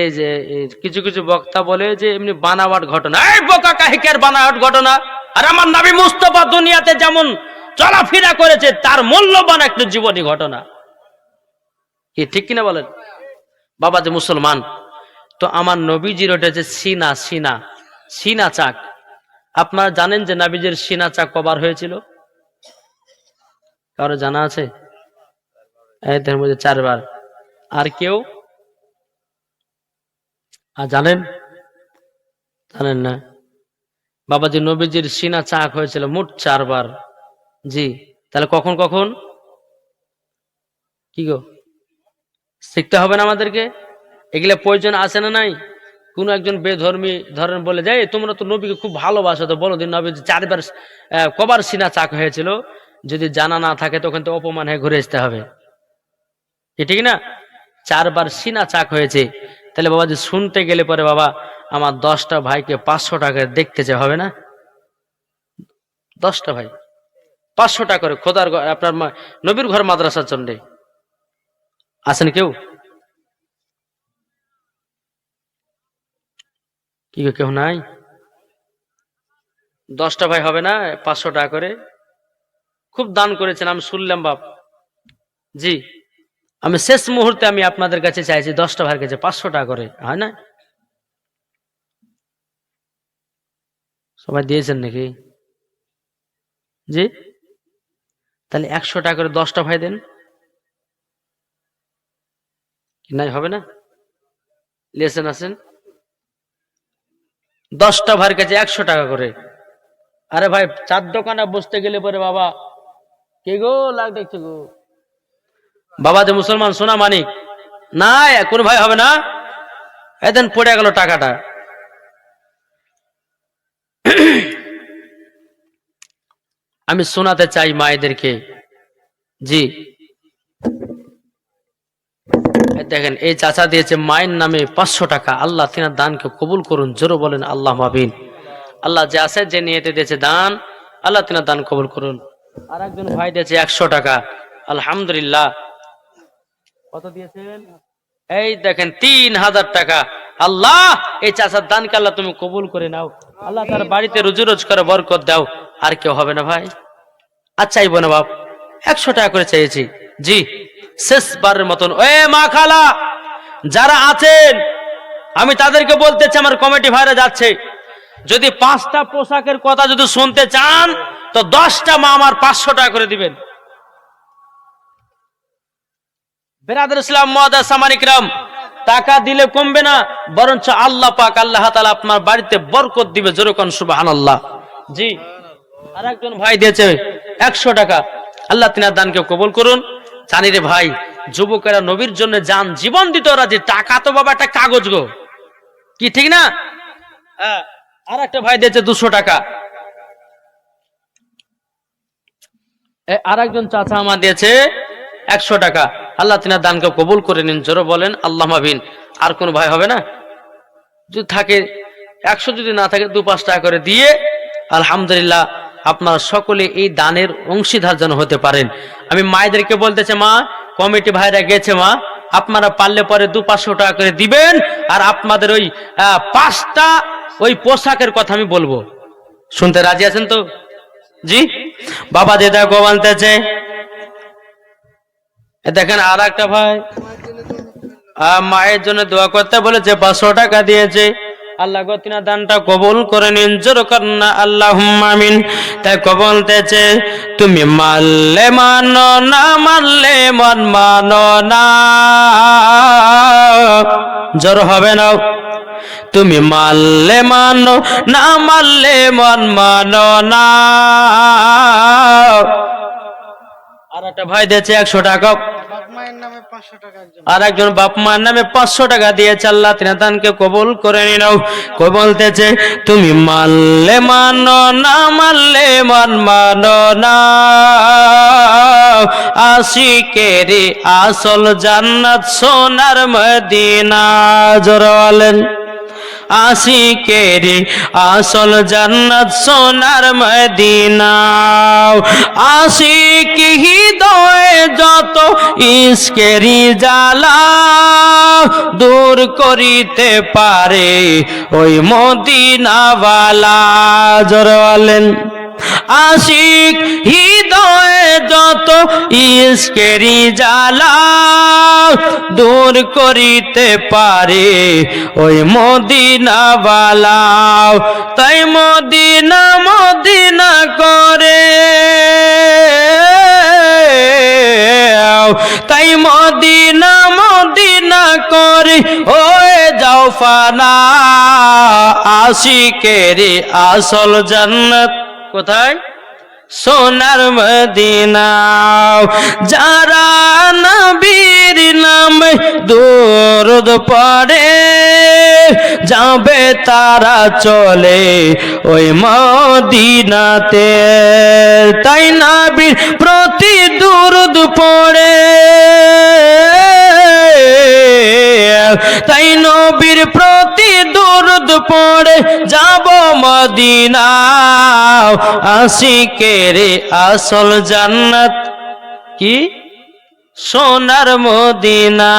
কিছু কিছু বক্তা বলে যে এমনি বানাওয়াট ঘটনা। এই বোকা, কাহিকের বানাওয়াট ঘটনা? আর আমার নবী মুস্তাফা দুনিয়াতে যেমন চলাফেরা করেছে তার মূল্যবান একটা জীবনী ঘটনা, কি ঠিক কিনা বলেন? বাবা যে মুসলমান, তো আমার নবীজির ওটা যে সিনা চাক, আপনারা জানেন যে নবীজির সিনা চাক কবার হয়েছিল? কারো জানা আছে? এদের মধ্যে 4 বার। আর কেউ জানেন না? বাবাজি নবীজির সিনা চাক হয়েছিল মোট 4 বার। জি, তাহলে কখন কখন? কি গো, শিখতে হবে না আমাদেরকে? এগুলা প্রয়োজন আছে না নাই? কোন একজন বেধর্মী ধরেন বলে যায়, তোমরা তো নবীকে খুব ভালোবাসো, তো বলো দিন নবীজি 4 বার কবার সিনা চাক হয়েছিল। যদি জানা না থাকে তখন তো অপমান হয়ে ঘুরে আসতে হবে, ঠিক না? 4 বার সিনা চাক হয়েছে। তাহলে বাবাজি শুনতে গেলে পরে বাবা আমার 10টা ভাইকে 500 টাকা দেখতে যে হবে না? 10টা ভাই 500 টাকা করে খোদার আপনার নবীর ঘর মাদ্রাসার জন্য আছেন কেউ? কি কেউ নাই? 10টা ভাই হবে না 500 টাকা করে? খুব দান করেছেন আমি শুনলাম বাপ। জি, আমি শেষ মুহূর্তে আমি আপনাদের কাছে চাইছি 10টা ভাইয়ের কাছে 500 টাকা করে, হয় না? সবাই দিয়েছেন নাকি? জি, তাহলে 100 টাকা করে 10টা ভাই দেন, নাই হবে না? লেসেন আছেন 10টা ভাইয়ের কাছে 100 টাকা করে। আরে ভাই চার দোকানে বসতে গেলে পরে বাবা কে গো লাগ দেখছো গো বাবা, যে মুসলমান সোনা মানিক না, কোন ভাই হবে না, এদিন পড়ে গেল টাকাটা। আমি শোনাতে চাই মায়েদেরকে, জি দেখেন এই চাচা দিয়েছে মায়ের নামে 500 টাকা। আল্লাহ তিনার দানকে কবুল করুন, জোরে বলেন আল্লাহ মাবিন। আল্লাহ যে আছে যে নিয়েতে দিয়েছে দান, আল্লাহ তিনার দান কবুল করুন। আর একজন ভাই দিয়েছে 100 টাকা, আলহামদুলিল্লাহ। কত দিয়েছেন? এই দেখেন 3000 টাকা। আল্লাহ এই চাচার দানকে আল্লাহ তুমি কবুল করে নাও, আল্লাহ তার বাড়িতে রুজি রোজগার বরকত দাও। আর কেউ হবে না ভাই? আচ্ছা এই বোন বাপ 100 টাকা করে চেয়েছি, জি শেষবারের মতন। এ মা খালা যারা আছেন, আমি তাদেরকে বলতে চাই, আমার কমিটি ভাইরা যাচ্ছে, যদি 5টা পোশাকের কথা যদি শুনতে চান তো 10টা মা আমার 500 টাকা করে দিবেন। বেরাদর ইসলাম মুআদ্দাস সামানিকরাম, টাকা দিলে কমবে না, বরঞ্চ আল্লাহ পাক আল্লাহ তাআলা আপনার বাড়িতে বরকত দিবে, জোরে কোন সুবহানাল্লাহ। জি আর একজন ভাই দিয়েছে 100 টাকা, আল্লাহ তিনার দানকে কবুল করুন। জানি রে ভাই, যুবকেরা নবীর জন্য জান জীবন দিতে রাজি, টাকা তো বাবা একটা কাগজ গো, কি ঠিক না? হ্যাঁ। আর একটা ভাই দিয়েছে 200 টাকা। আর একজন চাচা আমার দিয়েছে 100 টাকা, আল্লাহ তিনার দানকে কবুল করে নিন, জোরে বলেন আল্লাহ মাবিন। আর কোন ভাই হবে না? যদি থাকে 100, যদি না থাকে 2-5 টাকা করে দিয়ে আলহামদুলিল্লাহ আপনারা সকলে এই দানের অংশীদার যেন হতে পারেন। আমি মায়েদেরকে বলতেছে, মা কমিটি ভাইরা গেছে, মা আপনারা পারলে পরে 200-500 টাকা করে দিবেন। আর আপনাদের ওই 5টা ওই পোশাকের কথা আমি বলবো, শুনতে রাজি আছেন তো? জি বাবা যে দেখো বলতেছে, দেখেন আর একটা ভাই মায়ের জন্য দোয়া করতে বলেছে, 500 টাকা দিয়েছে। আল্লাহ গো তিনার দানটা কবুল করে নিন, জোরে করেন না আল্লাহুম্মা আমিন। তাই বলতেছে, তুমি মানলে মানো না মানলে মন মানো না, জোর হবে না। তুমি মানলে মানো না মানলে মন মানো না। আর একটা ভাই দিয়েছে 100 টাকা, আর একজন বাপ মায়ের নামে 500 টাকা দিয়েছে, আল্লাহ তিনার দানকে কবুল করে নিও। কই বলতেছে, তুমি মানলে মানো না মানলে মন মানো না, আশিকেরি আসল জান্নাত সোনার মদিনা, জোরে বলেন আশিকেরি আসল জান্নাত সোনার মদিনা। আশিক হৃদয়ে যত ইশকেরি জ্বালা দূর করিতে পারে ওই মদিনাওয়ালা, জোরে বলেন আশিক হৃদয়ে যত ইশকেরি জ্বালা দূর করিতে পারে ওই মদিনাওয়ালা। তাই মদিনা মদিনা করে, তাই মদিনা মদিনা করে ওয়ে যাও ফানা, আশিকেরি আসল জান্নাত কোথায়? সোনার মদিনা। যারা নবীর নামে দরুদ পড়ে যাবে তারা চলে ওই মদিনাতে। তাই নবীর প্রতি দরুদ পড়ে, তাই নবীর প্রতি দরুদ পড়ে যাব মদিনা, আশিকেরে আসল জান্নাত কি? সোনার মদিনা,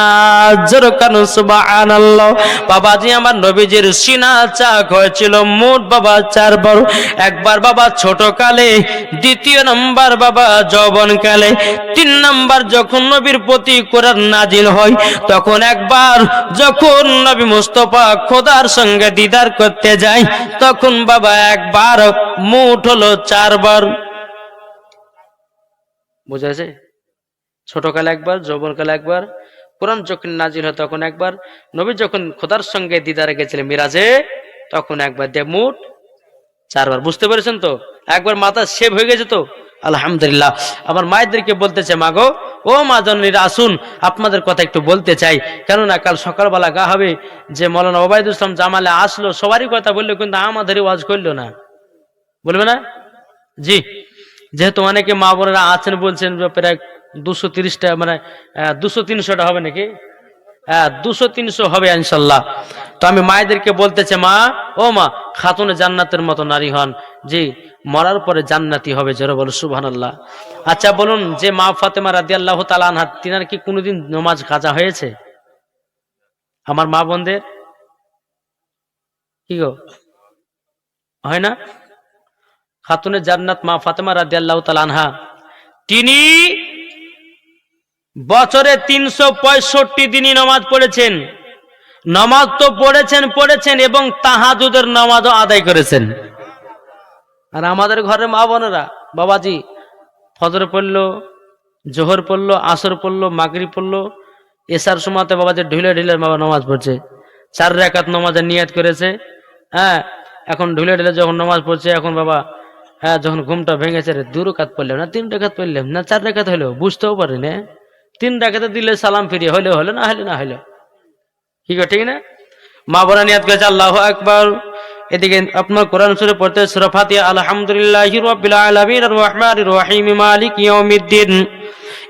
জোরে কানু সুবহানাল্লাহ। বাবাজি আমার নবীজির সিনা চাক হয়েছিল মোট বাবা 4 বার। একবার বাবা ছোট কালে, দ্বিতীয় নাম্বার বাবা যৌবন কালে, 3 নাম্বার যখন নবীর প্রতি কোরআন নাজিল হয় তখন একবার যখন নবী মুস্তাফা খোদার সঙ্গে দিদার করতে যায় তখন বাবা একবার মোট হলো 4 বার। বুঝেছে? ছোটকালে একবার, যৌবনকালে একবার, কোরআন যখন নাজিল হয় তখন একবার, নবী যখন খোদার সঙ্গে দিদারে গেছিলেন মিরাজে তখন একবার, দিয়ে মোট 4 বার। বুঝতে পেরেছেন তো? একবার মাথা সেভ হয়ে গেছে তো আলহামদুলিল্লাহ। আমার মায়েদেরকে বলতেছে, মা গো, ও মা জননীরা আসুন, আপনাদের কথা একটু বলতে চাই। কেননা কাল সকালবেলা গা হবে যে মৌলানা ওবায়দুল ইসলাম জামালে আসলো, সবারই কথা বললো কিন্তু আমাদেরই ওয়াজ করলো না, বলবে না? জি, যেহেতু অনেকে মা বোনেরা আছেন বলছেন প্রায় 230টা, মানে 200-300টা হবে নাকি? হ্যাঁ, 200-300 হবে ইনশাল্লাহ। তো আমি মায়েদেরকে বলতেছে, মা, ও মা, খাতুনে জান্নাতের মতো নারী হন, জি, মরার পরে জান্নাতি হবে, জোরে বলো সুবহানাল্লাহ। আচ্ছা বলুন, যে মা ফাতেমা রাদিয়াল্লাহু তাআলা আনহা, তিনার কি কোনোদিন নামাজ কাজা হয়েছে? আমার মা বোনদের কি গো, হয় না? খাতুনে জান্নাত মা ফাতেমা রাদিয়াল্লাহু তাআলা আনহা, তিনি বছরে 365 দিনই নামাজ পড়েছেন। নামাজ তো পড়েছেন এবং তাহাজ্জুদের নামাজও আদায় করেছেন। আর আমাদের ঘরে মা বোনেরা, বাবাজি, ফজর পড়লো, জোহর পড়লো, আসর পড়লো, মাগরিব পড়লো, এশার সময়তে বাবাজি ঢিলে ঢিলে বাবা নামাজ পড়ছে, 4 রাকাত নামাজের নিয়ত করেছে। হ্যাঁ, এখন ঢিলে ঢিলে যখন নামাজ পড়ছে, এখন বাবা, হ্যাঁ, যখন ঘুমটা ভেঙেছে, 2 রাকাত পড়লাম না 3 রাকাত পড়লাম না 4 রাকাত হলো, বুঝতেও পারি না। 3 রাকাতে দিলে সালাম ফিরিয়ে হলে হলো, না হলে না হলো, ঠিক আছে, ঠিক না? মা বোনা নিয়াত করেছে আল্লাহু আকবার। এদিকে আপনার কোরআন শরীফ পড়তে সূরা ফাতিহা, আলহামদুলিল্লাহি রাব্বিল আলামিন আর রহমানির রহিম মালিকি ইয়াউমিদ্দিন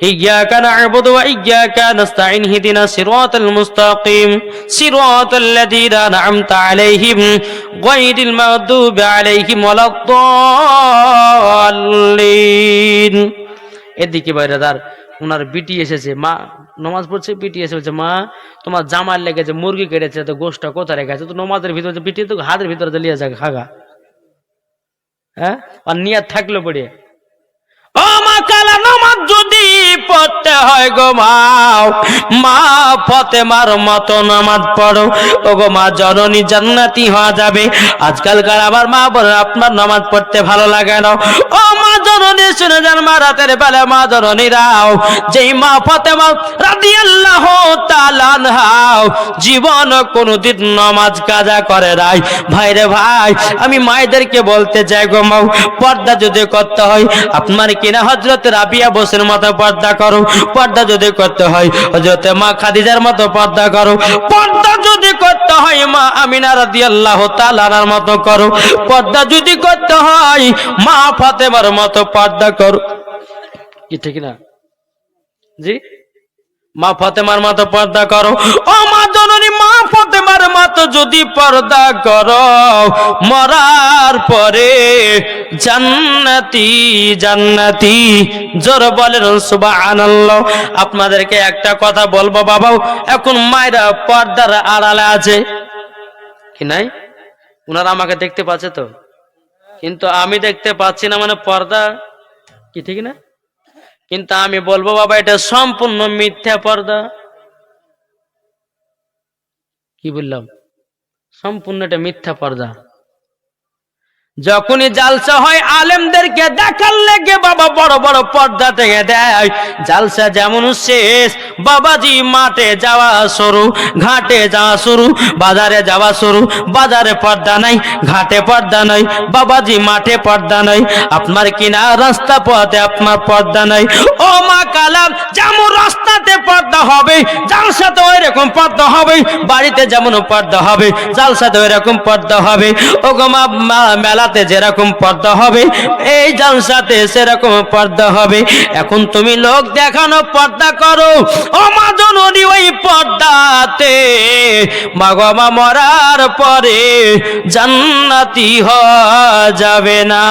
ইয়্যাকা না'বুদু ওয়া ইয়্যাকা নাস্তাঈন ইহদিনাস সিরাতাল মুস্তাকিম সিরাতাল লাযীনা আন'আমতা আলাইহিম গায়রিল মাগদুবি আলাইহিম ওয়ালাদ-দাল্লিন। এদিকে বাইরাদার, ওনার বিটি এসেছে, মা নমাজ পড়ছে, বিটি এসে বলছে, মা, তোমার জামার লেগেছে, মুরগি কেটেছে, তো গোশটা কোথায় রেখেছে? তো নমাজের ভিতরে, বিটি তো হাতের ভিতরে লিয়ে যাক খাগা। হ্যাঁ, আর নিয়াত থাকলো পড়ে, ও মা, কালা নামাজ যদি পড়তে হয় গো মাও, মা ফাতেমার মতো নামাজ পড়ো, ও গো মা জননী, জান্নাতি হওয়া যাবে। আজকালকার আবার মা বলে আপনার নামাজ পড়তে ভালো লাগে না। ও মা জননী শুনে যান, মা রাতের বেলা মা জননীরাও, যেই মা ফাতেমা রাদিয়াল্লাহু তাআলা আনহা জীবন কোনদিন নামাজ কাজা করে নাই। ভাইরে ভাই, আমি মায়েদেরকে বলতে চাই গো মা, পর্দা যদি করতে হয় আপনার কিনা হযরত রাবিয়া বসের মতো পর্দা করো, পর্দা যদি করতে হয় হযরত মা খাদিজার মতো পর্দা করো, পর্দা যদি করতে হয় মা আমিনা রাদিয়াল্লাহু তাআলার মতো করো, পর্দা যদি করতে হয় মা ফাতেমার মতো পর্দা করো, কি ঠিক না? জি, মা ফাতেমার মতো পর্দা করো। ও মা জননী, মা ফাতেমার মতো যদি পর্দা করো, মরার পরে জান্নাতি জান্নাতি, জোর বলেন সুবহানাল্লাহ। আপনাদেরকে একটা কথা বলবো বাবা, এখন মায়েরা পর্দার আড়ালে আছে কি নাই? ওনারা আমাকে দেখতে পাচ্ছে তো, কিন্তু আমি দেখতে পাচ্ছি না, মানে পর্দা কি ঠিক না? কিন্তু আমি বলবো বাবা, এটা সম্পূর্ণ মিথ্যা পর্দা। কি বললাম? সম্পূর্ণ এটা মিথ্যা পর্দা। যখনই জালসা হয় আলেমদেরকে দেখার লেগে বাবা বড় বড় পর্দা থেকে দেয়। জালসা যেমন শেষ, বাবাজি মাঠে যাওয়া শুরু, ঘাটে যাওয়া শুরু, বাজারে যাওয়া শুরু, বাজারে পর্দা নাই, ঘাটে পর্দা নাই, বাবাজি মাঠে পর্দা নাই, আপনার কিনা রাস্তা পথে আপনার পর্দা নাই। ও মা কালাম, যেমন রাস্তাতে পর্দা হবে, জালসাতে ওই রকম পর্দা হবে, বাড়িতে যেমন পর্দা হবে, জালসাতে ওই রকম পর্দা হবে। ও গো মা, মেলাতে যেরকম পর্দা হবে, এই জালসাতে সেরকম পর্দা হবে। এখন তুমি লোক দেখানো পর্দা করো, ও মা জননী, ওই পর্দাতে মা গো মা মরার পরে জান্নাতি হওয়া যাবে না,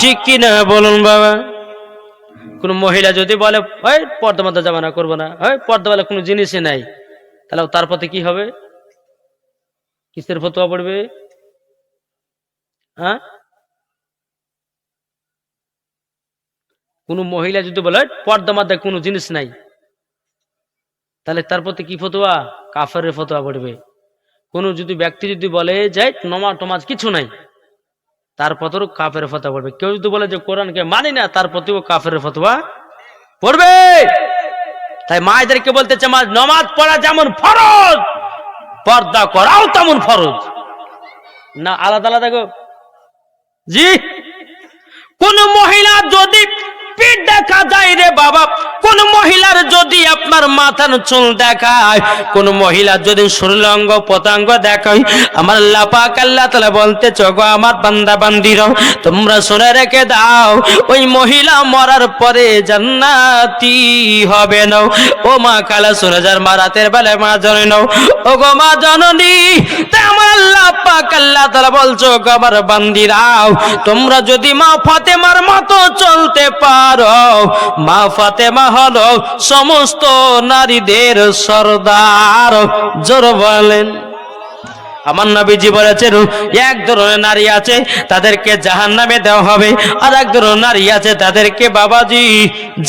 ঠিক কিনা বলুন বাবা? কোন মহিলা যদি বলে ওই পর্দা মধ্যে যাবে না, করবো না, ওই পর্দা বলে কোনো জিনিসই নাই, তাহলে তার প্রতি কি হবে? কিসের ফতোয়া পড়বে? হ্যাঁ, কোন মহিলা যদি বলে পর্দা মধ্যে কোনো জিনিস নাই, তাহলে তার প্রতি কি ফতোয়া? কাফেরের ফতোয়া পড়বে। কোন যদি ব্যক্তি যদি বলে যে নমাজ টমাজ কিছু নাই, তার প্রতিও কাফের ফতোয়া পড়বে। কেউ যদি বলে যে কোরআনকে মানি না, তার প্রতিও কাফের ফতোয়া পড়বে। তাই মায়েদেরকে বলতেছে, মা নামাজ পড়া যেমন ফরজ, পর্দা করাও তেমন ফরজ। না আলাদা আলাদা গো? জি। কোন মহিলা যদি পিঠ দেখা যায় রে বাবা, কোন মহিলার যদি আপনার মাথার চুল দেখায়, কোন মহিলার যদি শরীর অঙ্গ পতঙ্গ দেখায়, আমার আল্লাহ পাক আল্লাহ তাআলা বলতেছে, গো আমার বান্দা বান্দিরা, তোমরা শুনে রেখে দাও, ওই মহিলা মরার পরে জান্নাতি হবে না। ও মা কালা শুনে যার মা রাতের বেলায় মা জননী নাও, ও গো মা জননী। তাই আমার আল্লাহ পাক আল্লাহ তাআলা বলছো, গো আমার বান্দিরাও, তোমরা যদি মা ফাতেমার মতো চলতে পারো, মা ফাতেমা হলো সমস্ত নারীদের সরদার। জোর বলেন। আমার নবীজি বলেছেন, এক ধরনের নারী আছে তাদেরকে জাহান্নামে দেওয়া হবে, আর এক ধরনের নারী আছে তাদেরকে বাবাজি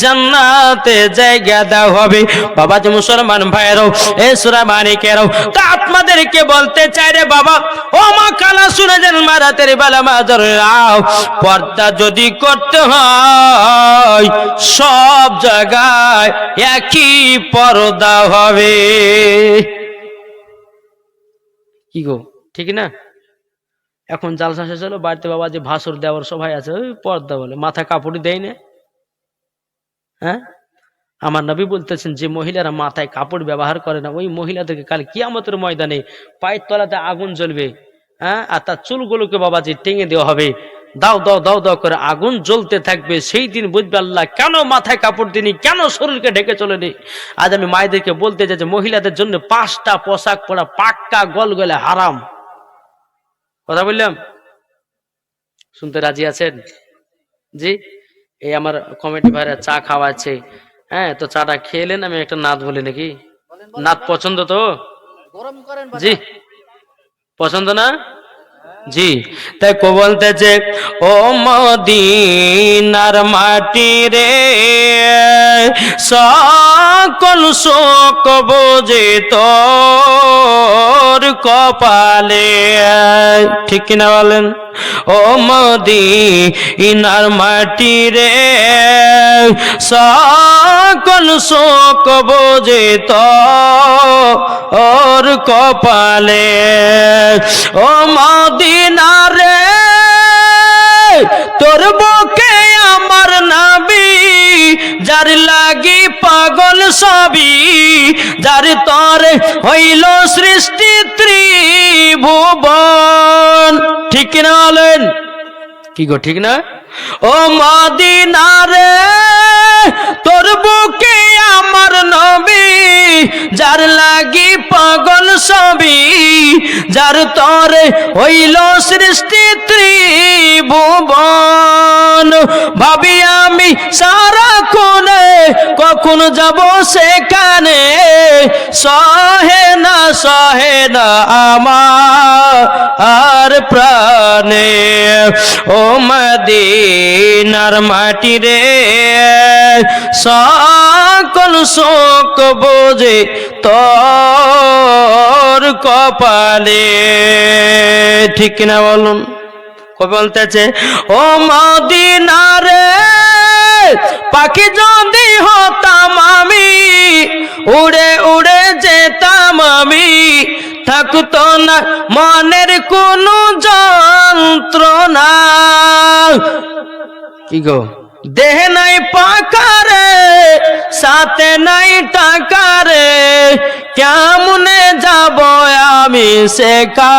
জান্নাতে জায়গা দেওয়া হবে। বাবাজি মুসলমান ভাইয়েরও, এ সূরা মানিকেরও, তা আপনাদেরকে বলতে চাই রে বাবা, ও মা কালা শুনে যান, মা রাতের বেলা মা জরাও, পর্দা যদি করতে হয় সব জায়গায় একই পর্দা হবে। কি গো, ঠিক না? এখন জালসা শেষ হলো, বাড়িতে বাবা যে ভাসুর দেওয়ার সবাই আছে, ওই পর্দা বলে, মাথায় কাপড় দেয় না। হ্যাঁ, আমার নবী বলতেছেন, যে মহিলারা মাথায় কাপড় ব্যবহার করে না, ওই মহিলাদেরকে কাল কিয়ামতের ময়দানে পায়ের তলাতে আগুন জ্বলবে। হ্যাঁ, আর তার চুলগুলোকে বাবাজি টেঙে দেওয়া হবে, দাও দাও দাও দাও করে আগুন জ্বলতে থাকবে। সেই দিন বুঝবে আল্লাহ কেন মাথায় কাপড় দিনি, কেন শরীরকে ঢেকে চলে নি। আজ আমি মায়েদেরকে বলতে চাই যে মহিলাদের জন্য 5টা পোশাক পরা পাক্কা গলগলে হারাম। কথা বললাম, শুনতে রাজি আছেন? জি। এই আমার কমিটি ভাইরা চা খাওয়াচ্ছে, হ্যাঁ, তো চাটা খেলেন, আমি একটা নাত বলি নাকি? নাত পছন্দ তো? জি, পছন্দ না? জি। তাই কো বলতেছে, ও মদিনার মাটি রে, সকল শোক বোঝে তোর কপালে। ঠিক কিনা বলেন? ও মদিনার মাটি রে, সকল শোক বোঝে তোর কপালে। ও মদিনা রে, তোর বুকে আমার নবী, যার লাগি পাগল সবই, যার তরে হইল সৃষ্টি ত্রিভুবন। ঠিক কিনা বলেন? কি গো, ঠিক না? ও মদিনা রে, তোর বুকে আমার নবী, যার লাগি পাগল সবই, যার তরে হইল সৃষ্টি ত্রিভুবন। ভাবি আমি সারা কোণে, কখন যাব সেখানে, সহে না আমার প্রাণে। ও মদিনার মাটি রে, সকল শোক বোঝে তোর কপালে। ঠিক কিনা বলুন? কবি বলতেছে, ও মদিনা রে, পাখি যদি হতাম আমি, উড়ে উড়ে যেতাম আমি, থাকতো না মনের কোনো যন্ত্রণা। কি গো, দেহ নাই পাকারে, সাথে নাই টাকারে, কেমনে যাব আমি সেখানে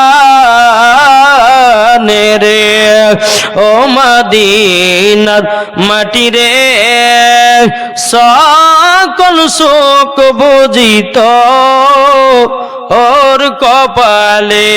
রে। ও মদিনার মাটি রে, সকল শোক বুঝিত ওর কপালে।